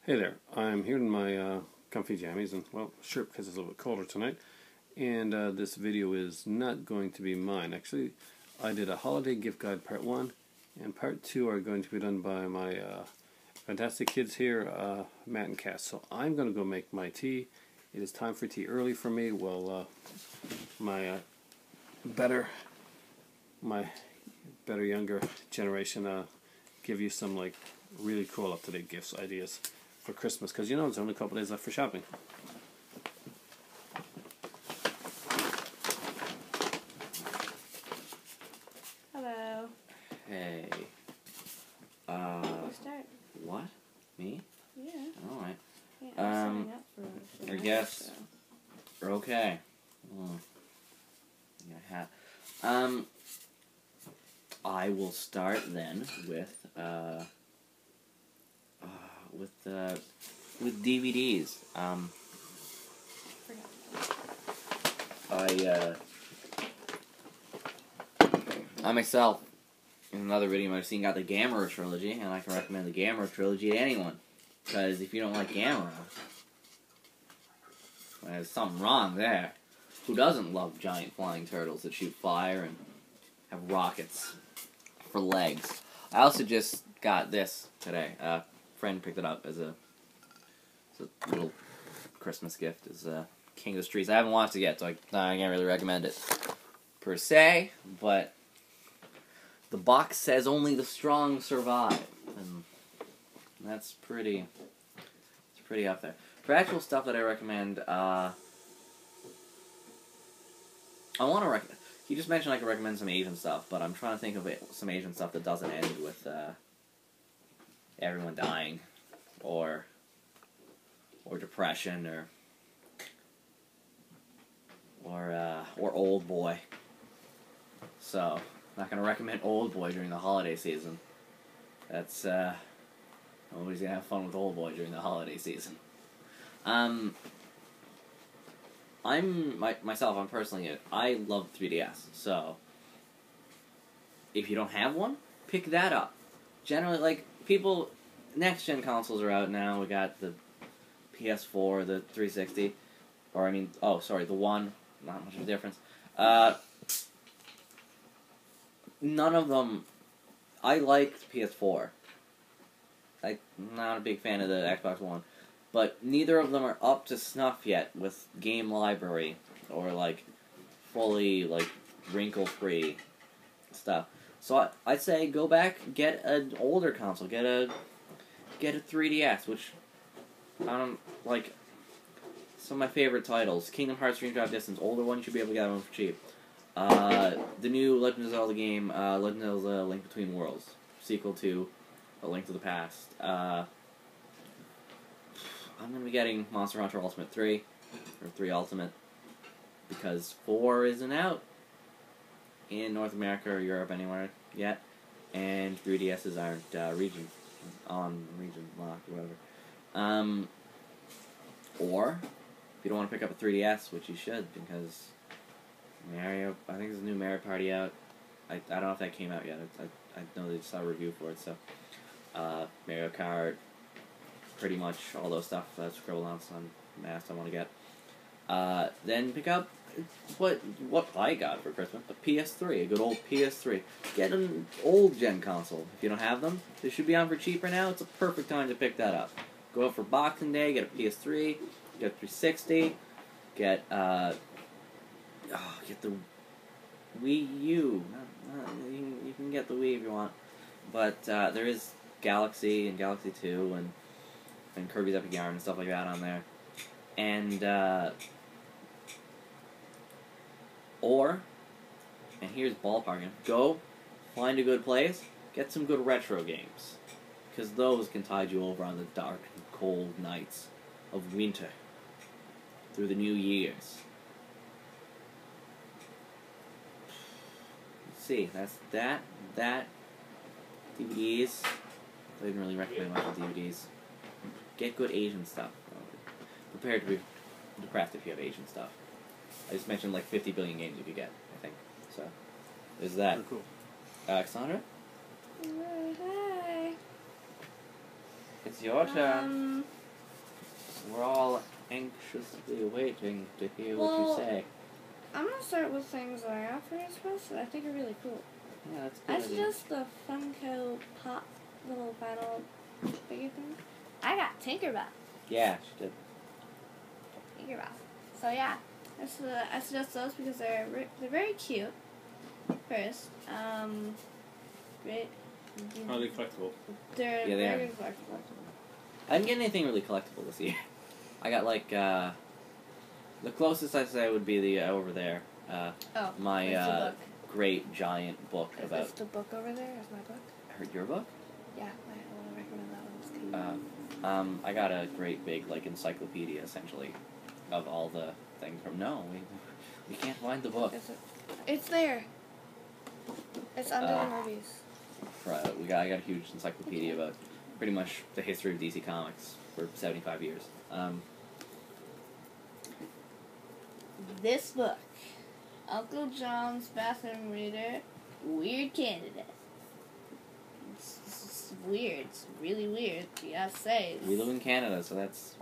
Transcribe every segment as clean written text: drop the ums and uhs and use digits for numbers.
Hey there, I'm here in my comfy jammies and, well, shirt because it's a little bit colder tonight. And this video is not going to be mine. Actually, I did a holiday gift guide part 1, and part 2 are going to be done by my fantastic kids here, Matt and Cass. So I'm going to go make my tea. It is time for tea early for me. Well, my better younger generation give you some like really cool up-to-date gifts ideas for Christmas, because you know there's only a couple days left for shopping. Hello. Hey. You start. What? Me? Yeah. Alright. Yeah, I'm setting up for I guess. Okay. Got a hat. I will start then with DVDs. I myself, in another video I've seen, got the Gamera trilogy, and I can recommend the Gamera trilogy to anyone. Because if you don't like Gamera, well, there's something wrong there. Who doesn't love giant flying turtles that shoot fire and have rockets for legs? I also just got this today. A friend picked it up as a little Christmas gift. As King of the Streets. I haven't watched it yet, so I can't really recommend it per se. But the box says only the strong survive, and that's pretty. It's pretty up there. For actual stuff that I recommend, I want to recommend. You just mentioned I could recommend some Asian stuff, but I'm trying to think of some Asian stuff that doesn't end with everyone dying, or depression, or Old Boy. So, I'm not gonna recommend Old Boy during the holiday season. That's nobody's gonna have fun with Old Boy during the holiday season. I'm personally, I love 3DS, so if you don't have one, pick that up. Generally, like, people, next-gen consoles are out now. We got the PS4, the 360, the One, not much of a difference. None of them, I liked PS4. I'm not a big fan of the Xbox One. But neither of them are up to snuff yet with game library or fully wrinkle free stuff. So I'd say go back, get an older console, get a 3DS, which some of my favorite titles: Kingdom Hearts Dream Drop Distance. Older one, you should be able to get one for cheap. The new Legend of Zelda game, Legend of Zelda: Link Between Worlds, sequel to A Link to the Past. I'm going to be getting Monster Hunter Ultimate 3, or 3 Ultimate, because 4 isn't out in North America or Europe anywhere yet, and 3DSs aren't region locked or whatever. Or, if you don't want to pick up a 3DS, which you should, because Mario, I think there's a new Mario Party out. I don't know if that came out yet. I know they just saw a review for it, so Mario Kart, pretty much all those stuff that's scribbled on some mask I want to get. Then pick up what I got for Christmas, a PS3, a good old PS3. Get an old gen console. If you don't have them, they should be on for cheaper now. It's a perfect time to pick that up. Go out for Boxing Day, get a PS3, get a 360, get the Wii U. You can get the Wii if you want, but there is Galaxy and Galaxy 2 and Kirby's Epic Yarn and stuff like that on there. And here's ballparking. Go find a good place, get some good retro games, because those can tide you over on the dark and cold nights of winter through the new years. Let's see, that's that. DVDs. I didn't really recommend much of DVDs. Get good Asian stuff. Prepare to be depressed if you have Asian stuff. I just mentioned 50 billion games you could get, I think. So, there's that. Very cool. Alexandra? Hi. It's your turn. We're all anxiously waiting to hear what you Well, say. I'm gonna start with things that I have for Christmas that I think are really cool. Yeah, that's good. That's just the Funko Pop little final figure thing. I got Tinkerbell. Yeah, she did. Tinkerbell. So yeah, I suggest those because they're very cute. First, great. Highly collectible. They're Yeah, they very are. collectible. I didn't get anything really collectible this year. I got like the closest I'd say would be the over there. Oh, My where's the book? great giant book Is about. this the book over there? Is my book? Heard your book? Yeah, I want to recommend that one. It's cute. I got a great big like encyclopedia essentially of all the things from. No, we can't find the book. Is it? It's there. It's under the movies. Right, I got a huge encyclopedia about pretty much the history of DC Comics for 75 years. This book, Uncle John's Bathroom Reader, Weird Canada. It's weird. It's really weird. You gotta say. We live in Canada, so that's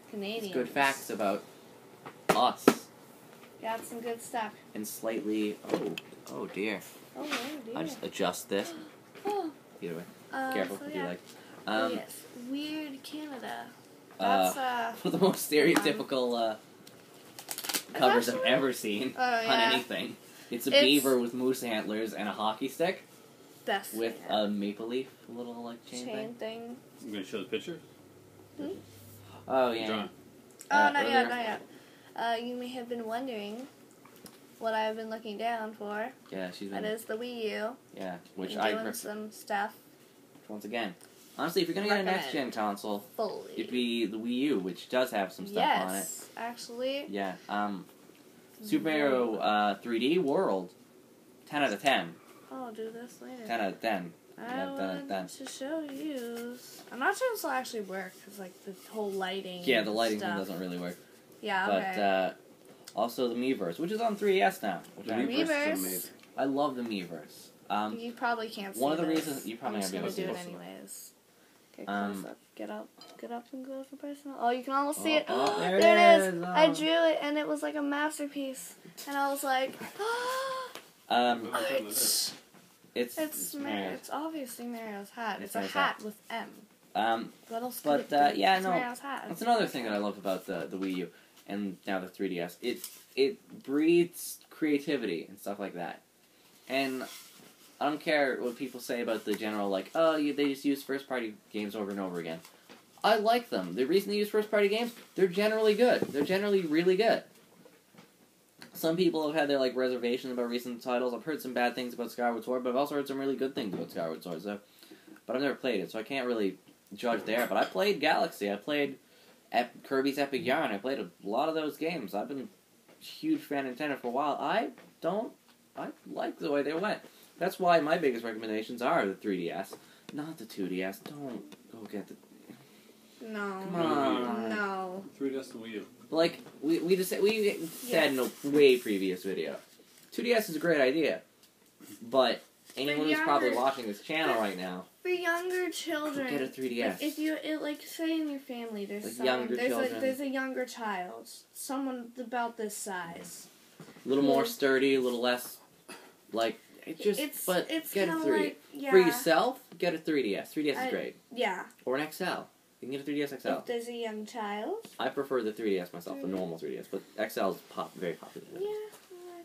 Canadian. good facts about us. Got some good stuff. And slightly. Oh dear. Oh dear. I'll just adjust this. Oh. Either way. Careful so if you yeah. like. Yes, Weird Canada. That's one of the most stereotypical covers I've actually- ever seen Oh, yeah. on anything. It's a It's- beaver with moose antlers and a hockey stick best with thing a maple leaf little like chain thing. thing. I'm going to show the picture. Oh yeah. John. Oh, not yet, earlier- not yet. You may have been wondering what I've been looking down for. Yeah, she's been. That is the Wii U. Yeah, which and I doing some stuff once again. Honestly, if you're gonna get a next gen console, fully. it'd be the Wii U, which does have some stuff on it. Yes, actually. Yeah. Super Mario 3D World, 10 out of 10. I'll do this later. 10 out of 10. I Yeah, 10 out of 10. wanted to show you. I'm not sure this will actually work because, like, the whole lighting. Yeah, the lighting stuff. thing doesn't really work. Yeah, But okay. also the Miiverse, which is on 3DS now. Which The I, Miiverse is Miiverse. amazing. I love the Miiverse. You probably can't see one of the this. reasons- you probably I'm just won't be gonna able do to it see this. anyways. Okay, close up. Get up and close and personal. Oh, you can almost see it. Oh, there there it it is. is. I Oh. drew it, and it was like a masterpiece. And I was like, It's it's Mario. It's obviously Mario's hat. It's a Mario's hat hat. with M. What else But, could it be? yeah, It's no, Mario's hat. That's another thing that I love about the Wii U and now the 3DS. It breeds creativity and stuff like that. And I don't care what people say about the general, like, they just use first-party games over and over again. I like them. The reason they use first-party games, they're generally good. They're generally really good. Some people have had their, like, reservations about recent titles. I've heard some bad things about Skyward Sword, but I've also heard some really good things about Skyward Sword, so... But I've never played it, so I can't really judge there. But I played Galaxy. I played Kirby's Epic Yarn. I played a lot of those games. I've been a huge fan of Nintendo for a while. I like the way they went. That's why my biggest recommendations are the 3DS, not the 2DS. Don't go get the... No. Come on. No. 3DS and Wii U. Like, we said in a way previous video. 2DS is a great idea, but anyone who's probably younger- watching this channel right now, For younger children. get a 3DS. If you, like, say in your family, there's Like someone, younger there's children. there's a younger child, someone about this size. A little more Yeah. sturdy, a little less, like, It's get a kinda 3. like, yeah. For yourself, get a 3DS. 3DS I- is great. Yeah. Or an XL. You can get a 3DS XL. If there's a young child. I prefer the 3DS myself, the normal 3DS, but XL is very popular. Yeah.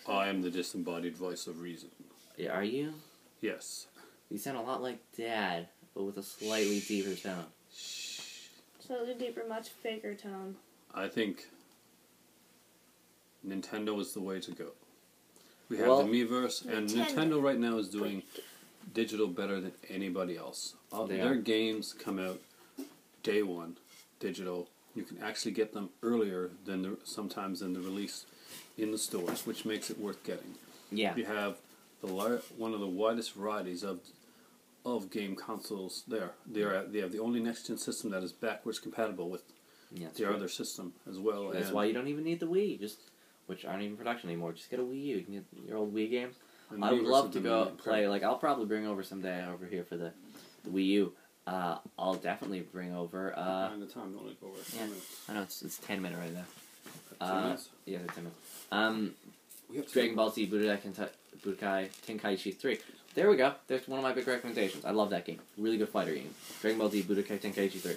I am the disembodied voice of reason. Yeah, are you? Yes. You sound a lot like Dad, but with a slightly deeper tone. Slightly deeper, much faker tone. I think Nintendo is the way to go. We have Well, the Miiverse, and Nintendo right now is doing digital better than anybody else. All They their are. games come out day one, digital. You can actually get them earlier than sometimes than the release in the stores, which makes it worth getting. Yeah. You have one of the widest varieties of game consoles there. They have the only next gen system that is backwards compatible with Yeah, that's their right. other system as well. That's and, why you don't even need the Wii, which aren't even in production anymore. Just get a Wii U. You can get your old Wii games. and I would Miiverse love have to been go incredible. play. Like, I'll probably bring over someday over here for the Wii U. I'll definitely bring over. And the time, don't let it go over. Yeah. I know it's 10 minutes right there. 10 minutes? Yeah, it's 10 minutes. We have Dragon Ball Z Budokai Tenkaichi 3. There we go. There's one of my big recommendations. I love that game. Really good fighter game. Dragon Ball Z Budokai Tenkaichi 3.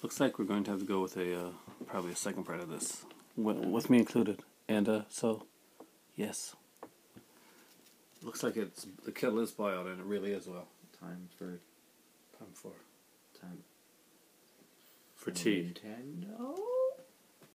Looks like we're going to have to go with a probably a second part of this, with me included. And so, yes. Looks like it's the kill is buyout, and it really is well. Time for Time for time tea. Nintendo.